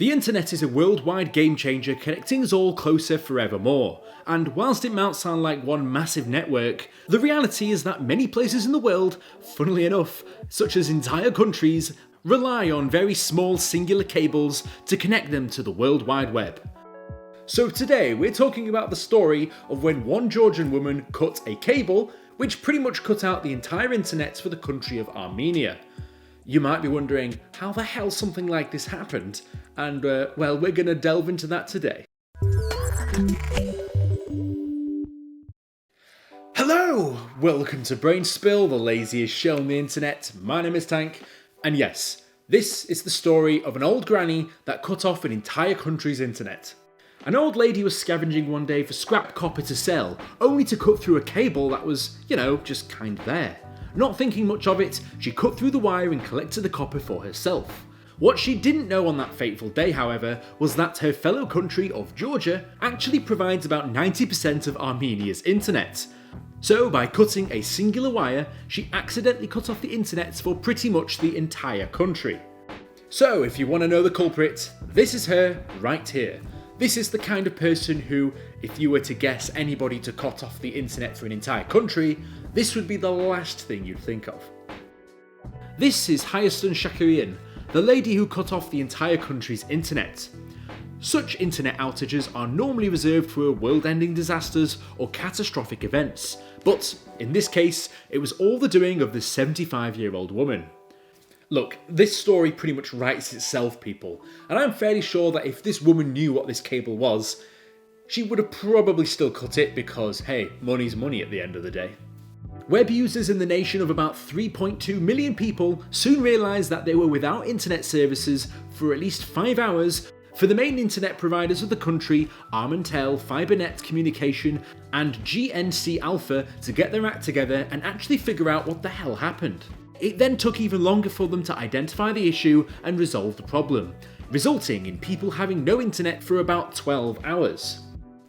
The internet is a worldwide game changer connecting us all closer forevermore, and whilst it might sound like one massive network, the reality is that many places in the world, funnily enough, such as entire countries, rely on very small singular cables to connect them to the World Wide Web. So today we're talking about the story of when one Georgian woman cut a cable which pretty much cut out the entire internet for the country of Armenia. You might be wondering how the hell something like this happened, and well, we're going to delve into that today. Hello! Welcome to Brainspill, the laziest show on the internet. My name is Tank, and yes, this is the story of an old granny that cut off an entire country's internet. An old lady was scavenging one day for scrap copper to sell, only to cut through a cable that was, just kind of there. Not thinking much of it, she cut through the wire and collected the copper for herself. What she didn't know on that fateful day, however, was that her fellow country of Georgia actually provides about 90% of Armenia's internet. So by cutting a singular wire, she accidentally cut off the internet for pretty much the entire country. So if you want to know the culprit, this is her right here. This is the kind of person who, if you were to guess anybody to cut off the internet for an entire country, this would be the last thing you'd think of. This is Hayastan Shakarian, the lady who cut off the entire country's internet. Such internet outages are normally reserved for world-ending disasters or catastrophic events, but in this case, it was all the doing of this 75-year-old woman. Look, this story pretty much writes itself, people, and I'm fairly sure that if this woman knew what this cable was, she would have probably still cut it because, hey, money's money at the end of the day. Web users in the nation of about 3.2 million people soon realised that they were without internet services for at least 5 hours for the main internet providers of the country, Armantel, FiberNet Communication and GNC Alpha, to get their act together and actually figure out what the hell happened. It then took even longer for them to identify the issue and resolve the problem, resulting in people having no internet for about 12 hours.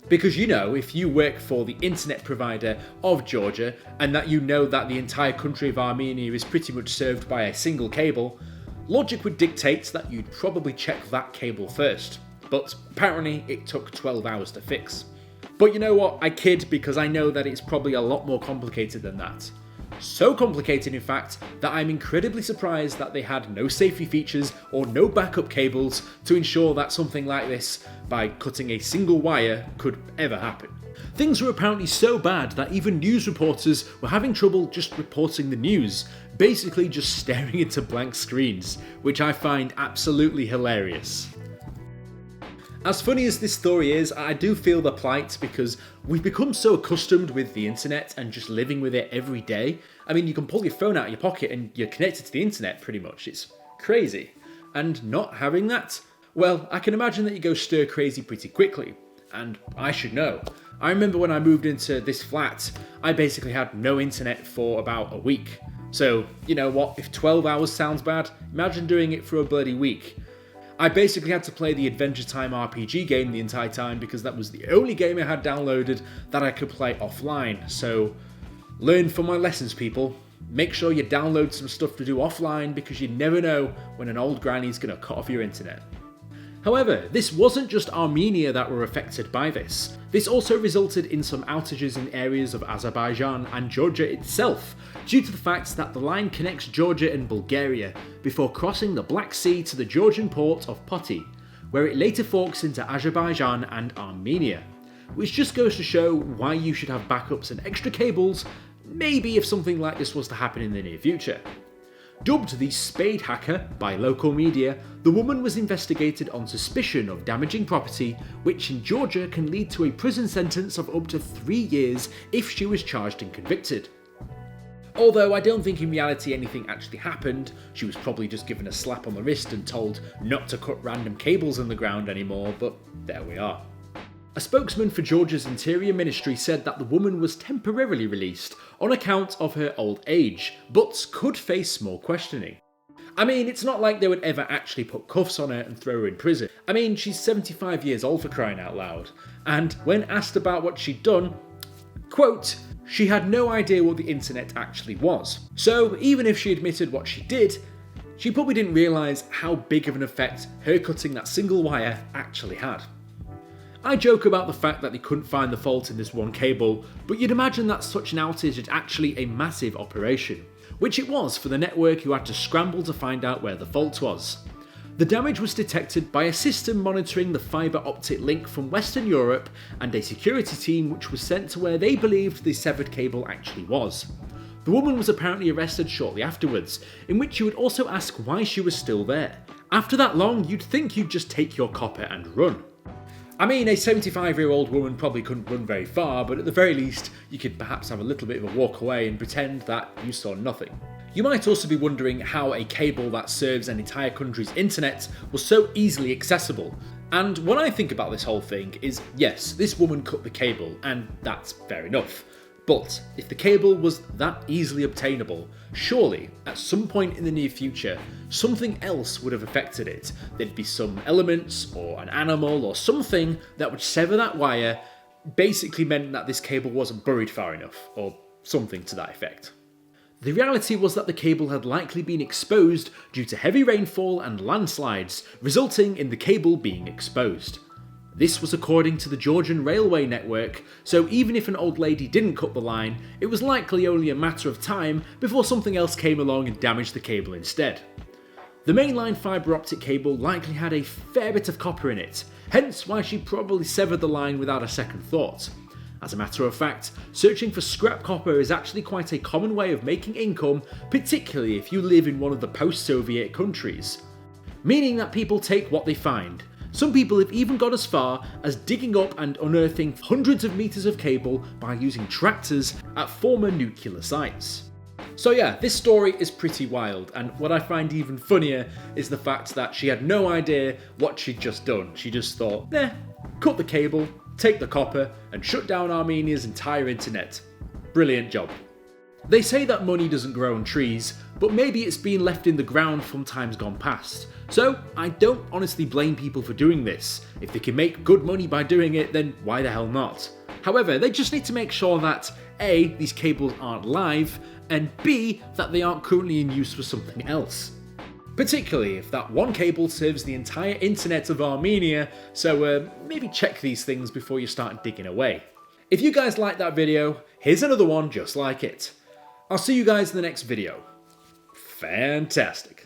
Because if you work for the internet provider of Georgia and that you know that the entire country of Armenia is pretty much served by a single cable, logic would dictate that you'd probably check that cable first. But apparently it took 12 hours to fix. But you know what, I kid, because I know that it's probably a lot more complicated than that. So complicated, in fact, that I'm incredibly surprised that they had no safety features or no backup cables to ensure that something like this, by cutting a single wire, could ever happen. Things were apparently so bad that even news reporters were having trouble just reporting the news, basically just staring into blank screens, which I find absolutely hilarious. As funny as this story is, I do feel the plight because we've become so accustomed with the internet and just living with it every day. I mean, you can pull your phone out of your pocket and you're connected to the internet pretty much. It's crazy. And not having that, well, I can imagine that you go stir crazy pretty quickly. And I should know. I remember when I moved into this flat, I basically had no internet for about a week. So, you know what, if 12 hours sounds bad, imagine doing it for a bloody week. I basically had to play the Adventure Time RPG game the entire time because that was the only game I had downloaded that I could play offline. So, learn from my lessons, people. Make sure you download some stuff to do offline because you never know when an old granny's gonna cut off your internet. However, this wasn't just Armenia that were affected by this. This also resulted in some outages in areas of Azerbaijan and Georgia itself, due to the fact that the line connects Georgia and Bulgaria before crossing the Black Sea to the Georgian port of Poti, where it later forks into Azerbaijan and Armenia, which just goes to show why you should have backups and extra cables, maybe if something like this was to happen in the near future. Dubbed the Spade Hacker by local media, the woman was investigated on suspicion of damaging property, which in Georgia can lead to a prison sentence of up to 3 years if she was charged and convicted. Although I don't think in reality anything actually happened, she was probably just given a slap on the wrist and told not to cut random cables in the ground anymore, but there we are. A spokesman for Georgia's Interior Ministry said that the woman was temporarily released on account of her old age, but could face more questioning. I mean, it's not like they would ever actually put cuffs on her and throw her in prison. I mean, she's 75 years old for crying out loud. And when asked about what she'd done, quote, she had no idea what the internet actually was. So even if she admitted what she did, She probably didn't realise how big of an effect her cutting that single wire actually had. I joke about the fact that they couldn't find the fault in this one cable, but you'd imagine that such an outage is actually a massive operation, which it was for the network who had to scramble to find out where the fault was. The damage was detected by a system monitoring the fibre optic link from Western Europe and a security team which was sent to where they believed the severed cable actually was. The woman was apparently arrested shortly afterwards, in which you would also ask why she was still there. After that long, you'd think you'd just take your copper and run. I mean, a 75-year-old woman probably couldn't run very far, but at the very least, you could perhaps have a little bit of a walk away and pretend that you saw nothing. You might also be wondering how a cable that serves an entire country's internet was so easily accessible. And what I think about this whole thing is, yes, this woman cut the cable, and that's fair enough. But if the cable was that easily obtainable, surely, at some point in the near future, something else would have affected it. There'd be some elements, or an animal, or something that would sever that wire, basically meant that this cable wasn't buried far enough, or something to that effect. The reality was that the cable had likely been exposed due to heavy rainfall and landslides, resulting in the cable being exposed. This was according to the Georgian railway network, so even if an old lady didn't cut the line, it was likely only a matter of time before something else came along and damaged the cable instead. The mainline fibre optic cable likely had a fair bit of copper in it, hence why she probably severed the line without a second thought. As a matter of fact, searching for scrap copper is actually quite a common way of making income, particularly if you live in one of the post-Soviet countries. Meaning that people take what they find. Some people have even got as far as digging up and unearthing hundreds of meters of cable by using tractors at former nuclear sites. So yeah, this story is pretty wild, and what I find even funnier is the fact that she had no idea what she'd just done. She just thought, cut the cable, take the copper, and shut down Armenia's entire internet. Brilliant job. They say that money doesn't grow on trees, but maybe it's been left in the ground from times gone past. So I don't honestly blame people for doing this. If they can make good money by doing it, then why the hell not? However, they just need to make sure that A, these cables aren't live, and B, that they aren't currently in use for something else. Particularly if that one cable serves the entire internet of Armenia, so maybe check these things before you start digging away. If you guys liked that video, here's another one just like it. I'll see you guys in the next video. Fantastic.